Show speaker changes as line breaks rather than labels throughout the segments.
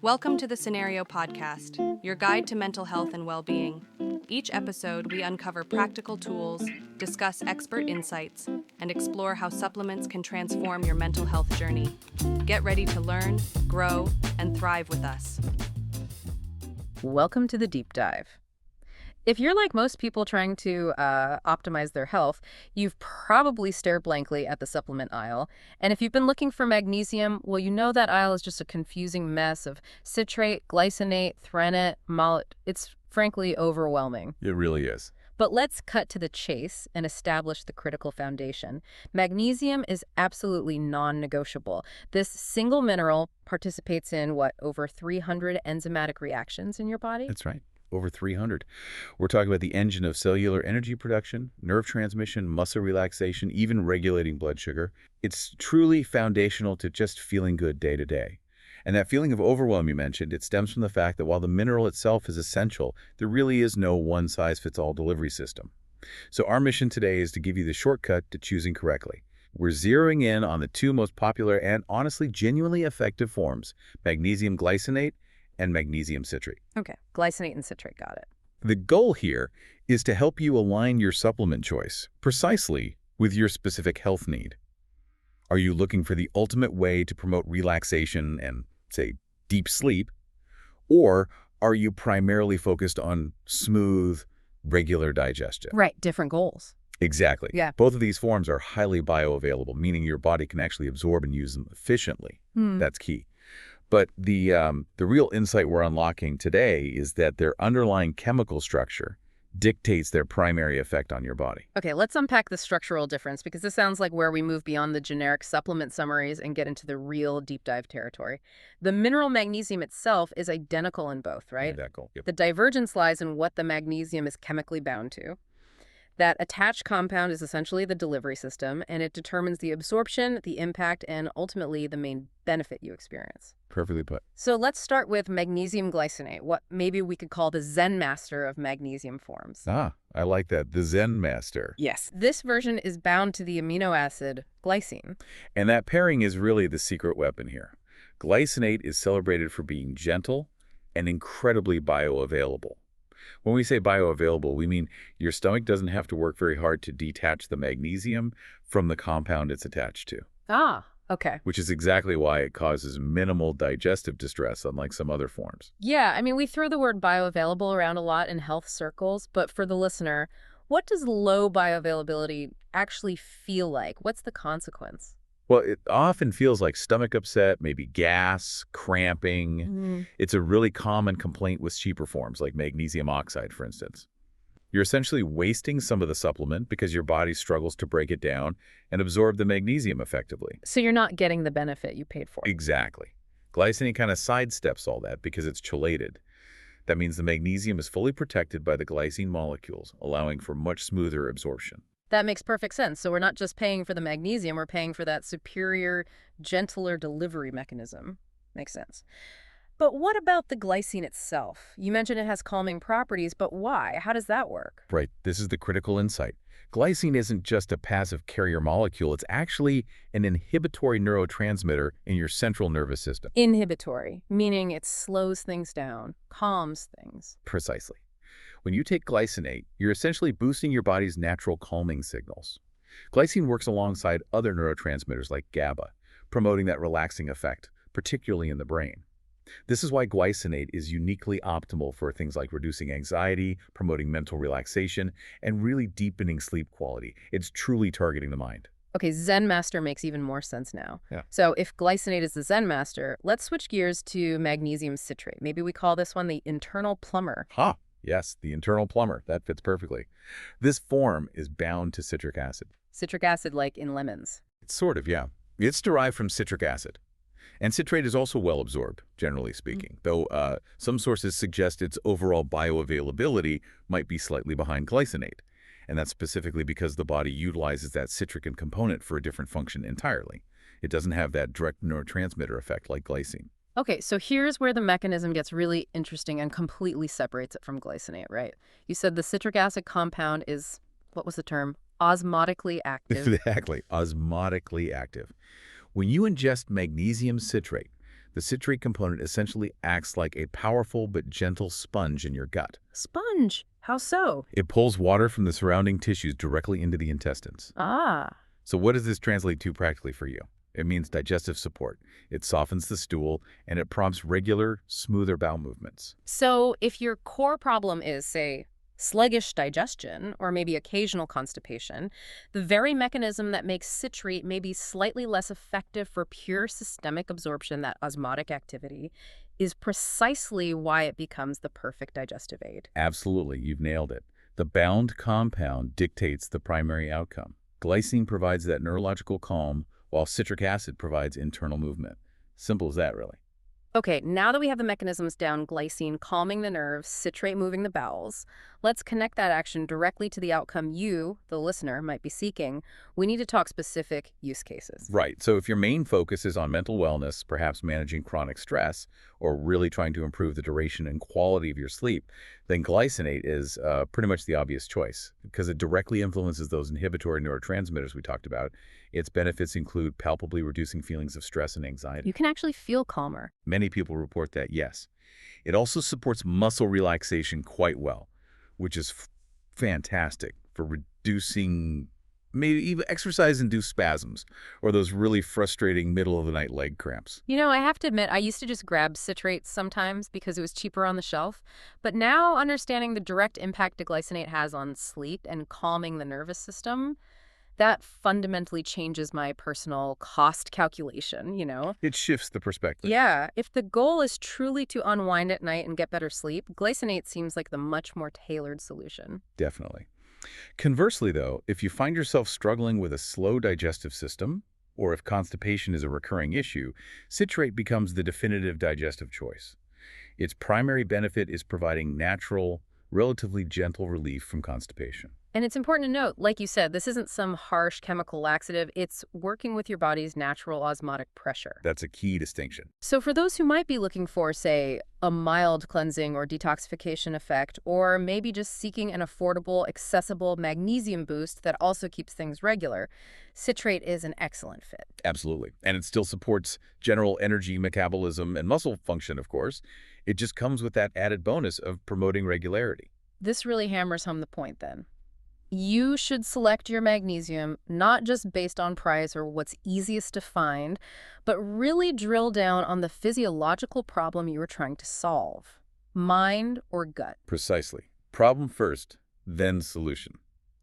Welcome to the Scenario Podcast, your guide to mental health and well-being. Each episode, we uncover practical tools, discuss expert insights, and explore how supplements can transform your mental health journey. Get ready to learn, grow, and thrive with us.
Welcome to the deep dive. If you're like most people trying to optimize their health, you've probably stared blankly at the supplement aisle. And if you've been looking for magnesium, well, you know that aisle is just a confusing mess of citrate, glycinate, threonate, malate. It's frankly overwhelming.
It really is.
But let's cut to the chase and establish the critical foundation. Magnesium is absolutely non-negotiable. This single mineral participates in, over 300 enzymatic reactions in your body?
That's right. Over 300. We're talking about the engine of cellular energy production, nerve transmission, muscle relaxation, even regulating blood sugar. It's truly foundational to just feeling good day to day. And that feeling of overwhelm you mentioned, it stems from the fact that while the mineral itself is essential, there really is no one-size-fits-all delivery system. So our mission today is to give you the shortcut to choosing correctly. We're zeroing in on the two most popular and honestly genuinely effective forms, magnesium glycinate and magnesium citrate.
Okay, glycinate and citrate, got it.
The goal here is to help you align your supplement choice precisely with your specific health need. Are you looking for the ultimate way to promote relaxation and, say, deep sleep? Or are you primarily focused on smooth, regular digestion?
Right, different goals.
Exactly.
Yeah.
Both of these forms are highly bioavailable, meaning your body can actually absorb and use them efficiently. That's key. But the real insight we're unlocking today is that their underlying chemical structure dictates their primary effect on your body.
Okay, let's unpack the structural difference because this sounds like where we move beyond the generic supplement summaries and get into the real deep dive territory. The mineral magnesium itself is identical in both, right?
Identical. Yep.
The divergence lies in what the magnesium is chemically bound to. That attached compound is essentially the delivery system, and it determines the absorption, the impact, and ultimately the main benefit you experience.
Perfectly put.
So let's start with magnesium glycinate, what maybe we could call the Zen master of magnesium forms.
Ah, I like that. The Zen master.
Yes. This version is bound to the amino acid glycine.
And that pairing is really the secret weapon here. Glycinate is celebrated for being gentle and incredibly bioavailable. When we say bioavailable, we mean your stomach doesn't have to work very hard to detach the magnesium from the compound it's attached to.
Ah, okay.
Which is exactly why it causes minimal digestive distress, unlike some other forms.
Yeah, I mean, we throw the word bioavailable around a lot in health circles, but for the listener, what does low bioavailability actually feel like? What's the consequence?
Well, it often feels like stomach upset, maybe gas, cramping. It's a really common complaint with cheaper forms, like magnesium oxide, for instance. You're essentially wasting some of the supplement because your body struggles to break it down and absorb the magnesium effectively.
So you're not getting the benefit you paid for.
Exactly. Glycinate kind of sidesteps all that because it's chelated. That means the magnesium is fully protected by the glycine molecules, allowing for much smoother absorption.
That makes perfect sense. So we're not just paying for the magnesium, we're paying for that superior, gentler delivery mechanism. Makes sense. But what about the glycine itself? You mentioned it has calming properties, but why? How does that work?
Right. This is the critical insight. Glycine isn't just a passive carrier molecule. It's actually an inhibitory neurotransmitter in your central nervous system.
Inhibitory, meaning it slows things down, calms things.
Precisely. When you take glycinate, you're essentially boosting your body's natural calming signals. Glycine works alongside other neurotransmitters like GABA, promoting that relaxing effect, particularly in the brain. This is why glycinate is uniquely optimal for things like reducing anxiety, promoting mental relaxation, and really deepening sleep quality. It's truly targeting the mind.
Okay, Zen Master makes even more sense now.
Yeah.
So if glycinate is the Zen Master, let's switch gears to magnesium citrate. Maybe we call this one the internal plumber.
Ha! Yes, the internal plumber. That fits perfectly. This form is bound to citric acid.
Citric acid like in lemons.
Sort of, yeah. It's derived from citric acid. And citrate is also well absorbed, generally speaking, though some sources suggest its overall bioavailability might be slightly behind glycinate. And that's specifically because the body utilizes that citric component for a different function entirely. It doesn't have that direct neurotransmitter effect like glycine.
Okay, so here's where the mechanism gets really interesting and completely separates it from glycinate, right? You said the citric acid compound is, what was the term? Osmotically active.
Exactly, osmotically active. When you ingest magnesium citrate, The citrate component essentially acts like a powerful but gentle sponge in your gut.
Sponge? How so?
It pulls water from the surrounding tissues directly into the intestines.
Ah.
So what does this translate to practically for you? It means digestive support. It softens the stool, and it prompts regular, smoother bowel movements.
So if your core problem is, say, sluggish digestion or maybe occasional constipation, the very mechanism that makes citrate may be slightly less effective for pure systemic absorption, that osmotic activity, is precisely why it becomes the perfect digestive aid.
Absolutely, you've nailed it. The bound compound dictates the primary outcome. Glycine provides that neurological calm, while citric acid provides internal movement. Simple as that, really.
Okay, now that we have the mechanisms down, glycine calming the nerves, citrate moving the bowels, let's connect that action directly to the outcome you, the listener, might be seeking. We need to talk specific use cases.
Right. So if your main focus is on mental wellness, perhaps managing chronic stress, or really trying to improve the duration and quality of your sleep, then glycinate is pretty much the obvious choice because it directly influences those inhibitory neurotransmitters we talked about. Its benefits include palpably reducing feelings of stress and anxiety.
You can actually feel calmer.
Many people report that, yes. It also supports muscle relaxation quite well, which is fantastic for reducing maybe even exercise-induced spasms or those really frustrating middle-of-the-night leg cramps.
You know, I have to admit, I used to just grab citrates sometimes because it was cheaper on the shelf. But now, understanding the direct impact glycinate has on sleep and calming the nervous system, that fundamentally changes my personal cost calculation, you know?
It shifts the perspective.
Yeah, if the goal is truly to unwind at night and get better sleep, glycinate seems like the much more tailored solution.
Definitely. Conversely, though, if you find yourself struggling with a slow digestive system, or if constipation is a recurring issue, citrate becomes the definitive digestive choice. Its primary benefit is providing natural, relatively gentle relief from constipation.
And it's important to note, like you said, this isn't some harsh chemical laxative. It's working with your body's natural osmotic pressure.
That's a key distinction.
So for those who might be looking for, say, a mild cleansing or detoxification effect, or maybe just seeking an affordable, accessible magnesium boost that also keeps things regular, citrate is an excellent fit.
Absolutely. And it still supports general energy metabolism and muscle function, of course. It just comes with that added bonus of promoting regularity.
This really hammers home the point, then. You should select your magnesium not just based on price or what's easiest to find, but really drill down on the physiological problem you are trying to solve. Mind or gut.
Precisely. Problem first, then solution.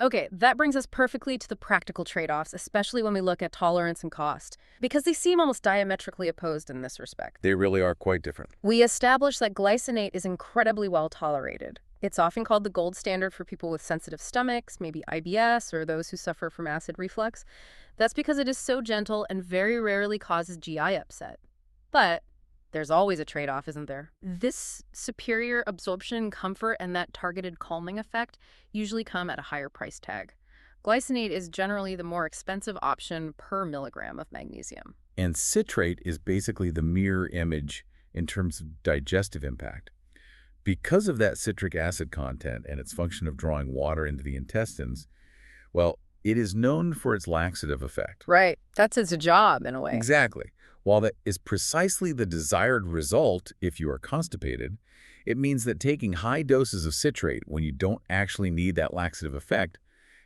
Okay, that brings us perfectly to the practical trade-offs, especially when we look at tolerance and cost, because they seem almost diametrically opposed in this respect.
They really are quite different.
We established that glycinate is incredibly well tolerated. It's often called the gold standard for people with sensitive stomachs, maybe IBS, or those who suffer from acid reflux. That's because it is so gentle and very rarely causes GI upset. But there's always a trade-off, isn't there? This superior absorption, comfort, and that targeted calming effect usually come at a higher price tag. Glycinate is generally the more expensive option per milligram of magnesium.
And citrate is basically the mirror image in terms of digestive impact. Because of that citric acid content and its function of drawing water into the intestines, well, it is known for its laxative effect.
Right. That's its job, in a way.
Exactly. While that is precisely the desired result if you are constipated, it means that taking high doses of citrate when you don't actually need that laxative effect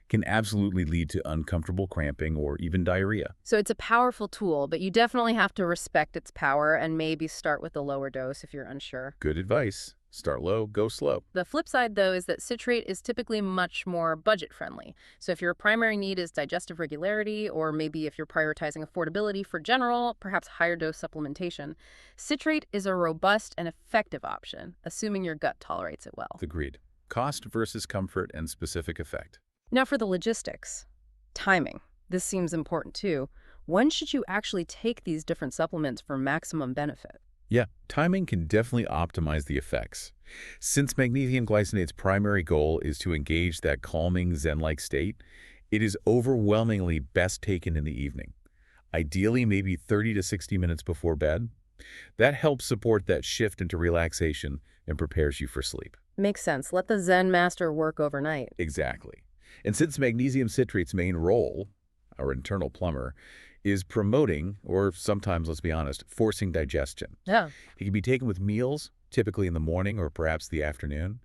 can absolutely lead to uncomfortable cramping or even diarrhea.
So it's a powerful tool, but you definitely have to respect its power and maybe start with a lower dose if you're unsure.
Good advice. Start low, go slow.
The flip side, though, is that citrate is typically much more budget-friendly. So if your primary need is digestive regularity, or maybe if you're prioritizing affordability for general, perhaps higher dose supplementation, citrate is a robust and effective option, assuming your gut tolerates it well.
Agreed. Cost versus comfort and specific effect.
Now for the logistics. Timing. This seems important, too. When should you actually take these different supplements for maximum benefit?
Yeah, timing can definitely optimize the effects. Since magnesium glycinate's primary goal is to engage that calming Zen-like state, it is overwhelmingly best taken in the evening. Ideally, maybe 30 to 60 minutes before bed. That helps support that shift into relaxation and prepares you for sleep.
Makes sense. Let the Zen master work overnight.
Exactly. And since magnesium citrate's main role, our internal plumber, is promoting, or sometimes, let's be honest, forcing digestion.
Yeah.
It can be taken with meals, typically in the morning or perhaps the afternoon.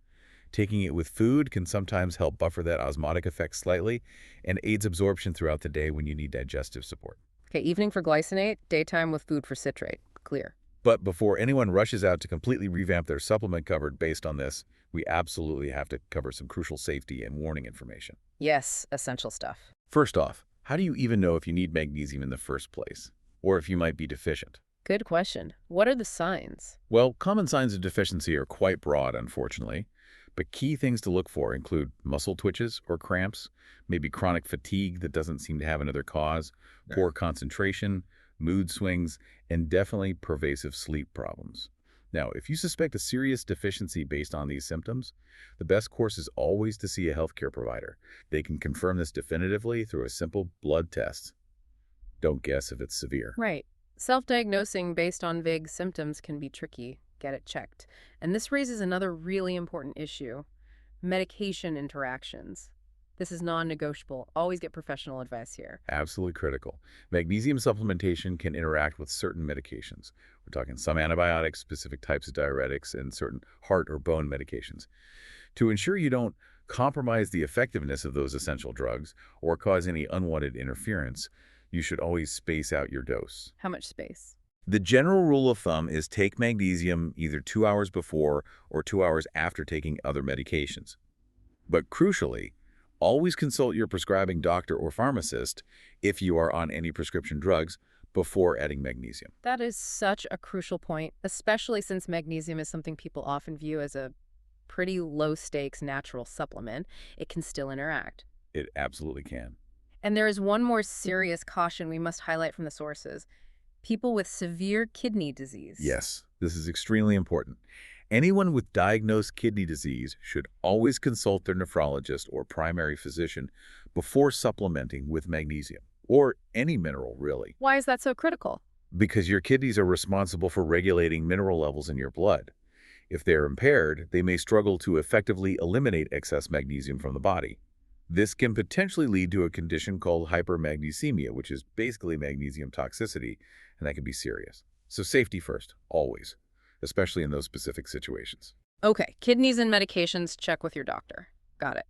Taking it with food can sometimes help buffer that osmotic effect slightly and aids absorption throughout the day when you need digestive support.
Okay, evening for glycinate, daytime with food for citrate. Clear.
But before anyone rushes out to completely revamp their supplement cupboard based on this, we absolutely have to cover some crucial safety and warning information.
Yes, essential stuff.
First off, how do you even know if you need magnesium in the first place, or if you might be deficient?
Good question. What are the signs?
Well, common signs of deficiency are quite broad, unfortunately, but key things to look for include muscle twitches or cramps, maybe chronic fatigue that doesn't seem to have another cause, poor concentration, mood swings, and definitely pervasive sleep problems. Now, if you suspect a serious deficiency based on these symptoms, the best course is always to see a healthcare provider. They can confirm this definitively through a simple blood test. Don't guess if it's severe.
Right. Self-diagnosing based on vague symptoms can be tricky. Get it checked. And this raises another really important issue: medication interactions. This is non-negotiable. Always get professional advice here.
Absolutely critical. Magnesium supplementation can interact with certain medications. We're talking some antibiotics, specific types of diuretics, and certain heart or bone medications. To ensure you don't compromise the effectiveness of those essential drugs or cause any unwanted interference, you should always space out your dose.
How much space?
The general rule of thumb is take magnesium either 2 hours before or 2 hours after taking other medications. But crucially, always consult your prescribing doctor or pharmacist if you are on any prescription drugs before adding magnesium.
That is such a crucial point, especially since magnesium is something people often view as a pretty low-stakes natural supplement. It can still interact.
It absolutely can.
And there is one more serious caution we must highlight from the sources: people with severe kidney disease.
Yes, this is extremely important. Anyone with diagnosed kidney disease should always consult their nephrologist or primary physician before supplementing with magnesium, or any mineral, really.
Why is that so critical?
Because your kidneys are responsible for regulating mineral levels in your blood. If they're impaired, they may struggle to effectively eliminate excess magnesium from the body. This can potentially lead to a condition called hypermagnesemia, which is basically magnesium toxicity, and that can be serious. So safety first, always, especially in those specific situations.
Okay, kidneys and medications, check with your doctor. Got it.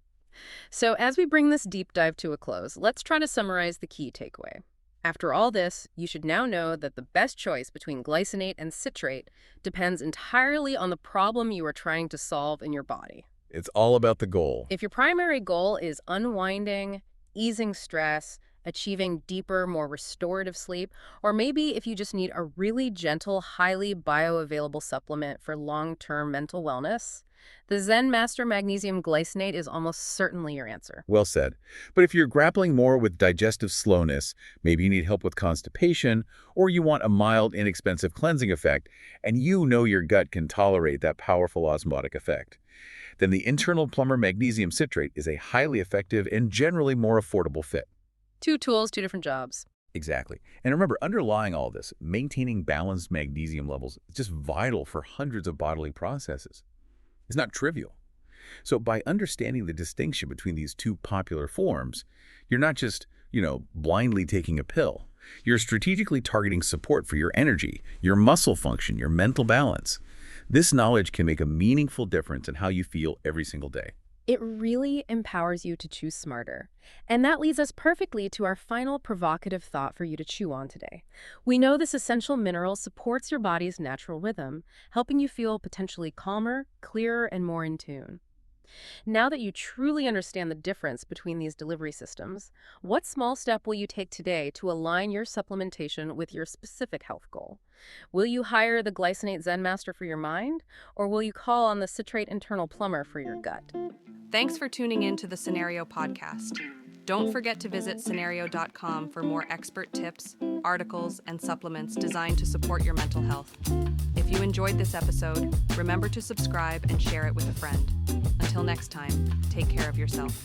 So as we bring this deep dive to a close, let's try to summarize the key takeaway. After all this, you should now know that the best choice between glycinate and citrate depends entirely on the problem you are trying to solve in your body.
It's all about the goal.
If your primary goal is unwinding, easing stress, achieving deeper, more restorative sleep, or maybe if you just need a really gentle, highly bioavailable supplement for long-term mental wellness, the Zen Master Magnesium Glycinate is almost certainly your answer.
Well said. But if you're grappling more with digestive slowness, maybe you need help with constipation, or you want a mild, inexpensive cleansing effect, and you know your gut can tolerate that powerful osmotic effect, then the internal plumber Magnesium Citrate is a highly effective and generally more affordable fit.
2 tools, 2 different jobs.
Exactly. And remember, underlying all this, maintaining balanced magnesium levels is just vital for hundreds of bodily processes. It's not trivial. So by understanding the distinction between these two popular forms, you're not just, blindly taking a pill. You're strategically targeting support for your energy, your muscle function, your mental balance. This knowledge can make a meaningful difference in how you feel every single day.
It really empowers you to choose smarter. And that leads us perfectly to our final provocative thought for you to chew on today. We know this essential mineral supports your body's natural rhythm, helping you feel potentially calmer, clearer, and more in tune. Now that you truly understand the difference between these delivery systems, what small step will you take today to align your supplementation with your specific health goal? Will you hire the Glycinate Zen Master for your mind, or will you call on the Citrate Internal Plumber for your gut?
Thanks for tuning in to the Scenario Podcast. Don't forget to visit scenario.com for more expert tips, articles, and supplements designed to support your mental health. If you enjoyed this episode, remember to subscribe and share it with a friend. Until next time, take care of yourself.